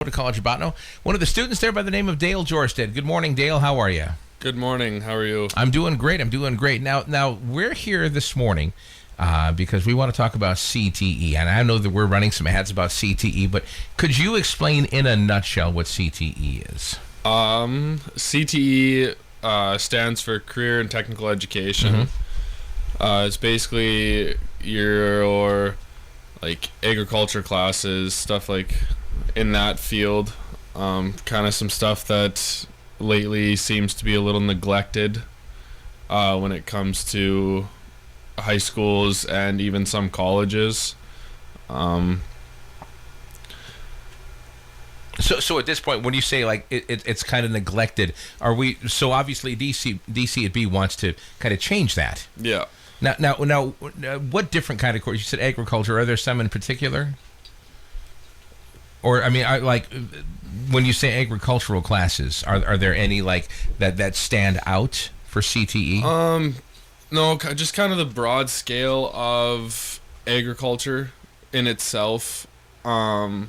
To College of Botano. One of the students there by the name of Dale Kjorstad. Good morning, Dale. How are you? Good morning. How are you? I'm doing great. Now we're here this morning because we want to talk about CTE, and I know that we're running some ads about CTE, but could you explain in a nutshell what CTE is? CTE stands for Career and Technical Education. It's basically your like agriculture classes, stuff like in that field. Kind of some stuff that lately seems to be a little neglected when it comes to high schools and even some colleges. So at this point, when you say like it's kind of neglected, are we? So obviously DCB wants to kind of change that. Yeah. Now, what different kind of courses? You said agriculture. Are there some in particular? Or I mean, when you say agricultural classes, are there any like that stand out for CTE? No, just kind of the broad scale of agriculture in itself. Like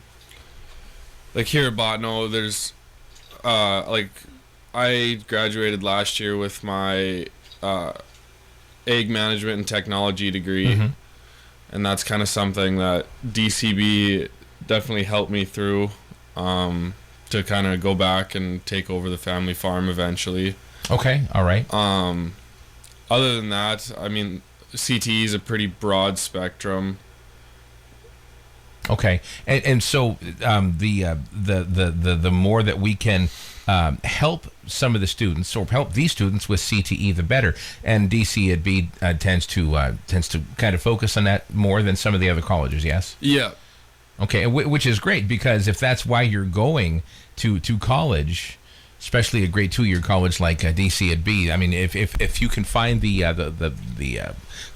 here at Botano, there's like I graduated last year with my ag management and technology degree, and that's kind of something that DCB definitely helped me through to kind of go back and take over the family farm eventually. Okay, all right. Other than that, I mean, CTE is a pretty broad spectrum. Okay, and so the more that we can help some of the students or help these students with CTE, the better. And DCB tends to kind of focus on that more than some of the other colleges. Yes. Yeah. Okay, which is great, because if that's why you're going to college, especially a grade 2-year college like DCB, I mean, if you can find the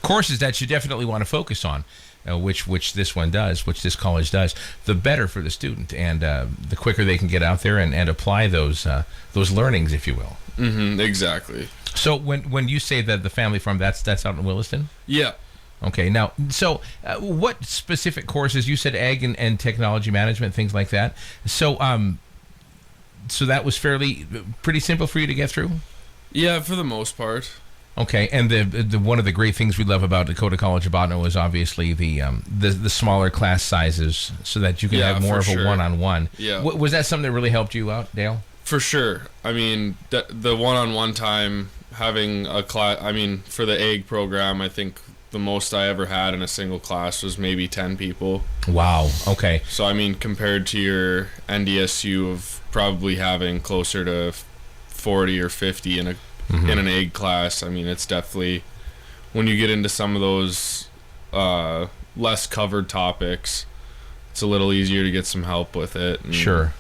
courses that you definitely want to focus on, which this college does, the better for the student, and the quicker they can get out there and apply those learnings, if you will. Exactly. So when you say that the family farm, that's out in Williston? Yeah. Okay, now, so what specific courses? You said ag and technology management, things like that. So so that was pretty simple for you to get through? Yeah, for the most part. Okay, and the one of the great things we love about Dakota College of Botano is obviously the smaller class sizes, so that you can have more of a one-on-one. Yeah. Was that something that really helped you out, Dale? For sure. I mean, the one-on-one time, having a class, I mean, for the ag program, I think the most I ever had in a single class was maybe 10 people. Wow, okay. So, I mean, compared to your NDSU of probably having closer to 40 or 50 in an ag class, I mean, it's definitely, when you get into some of those less covered topics, it's a little easier to get some help with it. And Sure.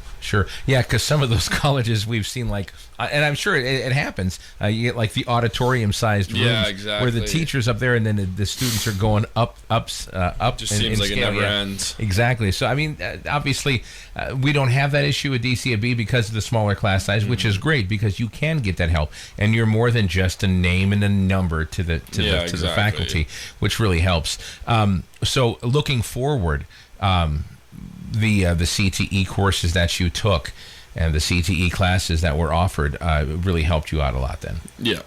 Yeah, because some of those colleges we've seen, like, and I'm sure it happens, you get like the auditorium-sized rooms, yeah, exactly, where the teacher's up there and then the students are going up. Just seems like scale. it never ends. Exactly. So, I mean, obviously, we don't have that issue at DCB because of the smaller class size, which is great because you can get that help, and you're more than just a name and a number to the faculty, which really helps. So, looking forward, the CTE courses that you took and the CTE classes that were offered really helped you out a lot then. Yeah.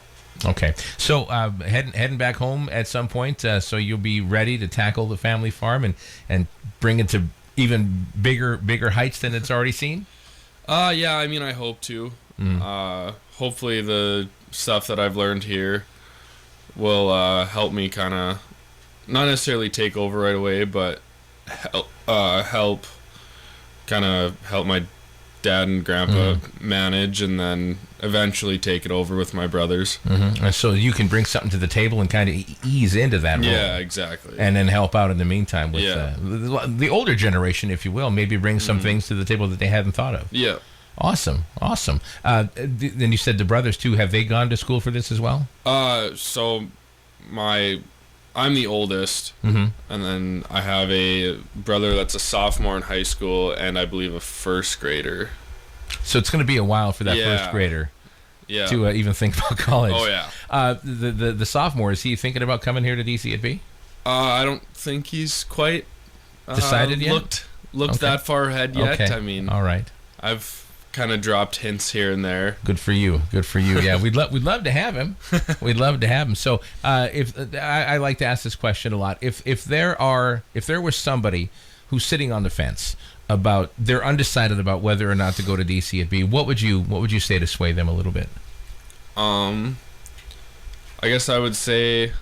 Okay. So heading back home at some point, so you'll be ready to tackle the family farm and bring it to even bigger heights than it's already seen? Yeah, I mean, I hope to. Hopefully the stuff that I've learned here will help me kind of, not necessarily take over right away, but help my dad and grandpa manage, and then eventually take it over with my brothers. And so you can bring something to the table and kind of ease into that role. Yeah, exactly. And then help out in the meantime with the older generation, if you will, maybe bring some things to the table that they hadn't thought of. Yeah. Awesome. Then you said the brothers too, have they gone to school for this as well? So I'm the oldest, and then I have a brother that's a sophomore in high school, and I believe a first grader. So it's going to be a while for that first grader to even think about college. Oh, yeah. The sophomore, is he thinking about coming here to DCB? I don't think he's quite decided yet? looked that far ahead yet. Okay. I mean, all right. I've kind of dropped hints here and there. Good for you. Good for you. Yeah, we'd love to have him. We'd love to have him. So, if I like to ask this question a lot, if there was somebody who's sitting on the fence about, they're undecided about whether or not to go to DCB, what would you say to sway them a little bit? I guess I would say,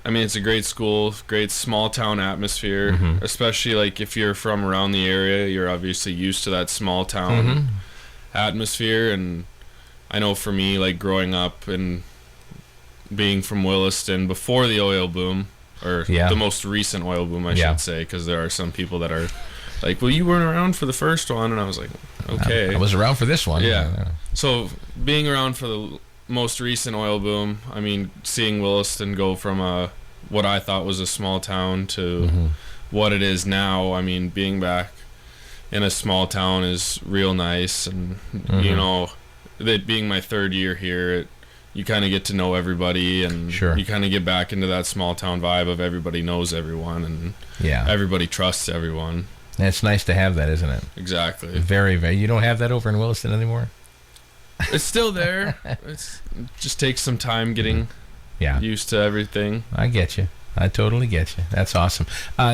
I mean, it's a great school, great small town atmosphere, especially like if you're from around the area, you're obviously used to that small town atmosphere. And I know for me, like growing up and being from Williston before the oil boom, or the most recent oil boom, I should say, because there are some people that are like, well, you weren't around for the first one. And I was like, okay. I was around for this one. Yeah. So being around for the most recent oil boom, I mean, seeing Williston go from what I thought was a small town to what it is now, I mean, being back in a small town is real nice. And, you know, that being my third year here, you kind of get to know everybody, and you kind of get back into that small town vibe of everybody knows everyone, and everybody trusts everyone. And it's nice to have that, isn't it? Exactly. Very, very. You don't have that over in Williston anymore? It's still there. It just takes some time getting used to everything. I get you. I totally get you. That's awesome.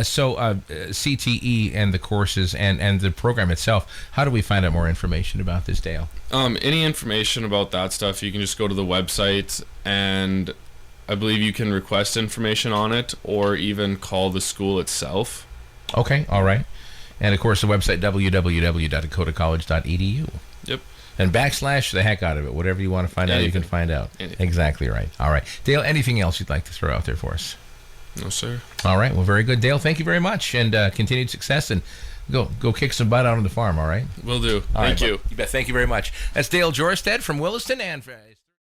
So CTE and the courses and the program itself, how do we find out more information about this, Dale? Any information about that stuff, you can just go to the website, and I believe you can request information on it or even call the school itself. Okay, all right. And, of course, the website, www.dakotacollege.edu. Yep. And / the heck out of it. Whatever you want to find out, you can find out. Anything. Exactly right. All right. Dale, anything else you'd like to throw out there for us? No, sir. All right. Well, very good, Dale. Thank you very much, and continued success, and go kick some butt out on the farm, all right? Will do. Thank you. You bet. Thank you very much. That's Dale Kjorstad from Williston, and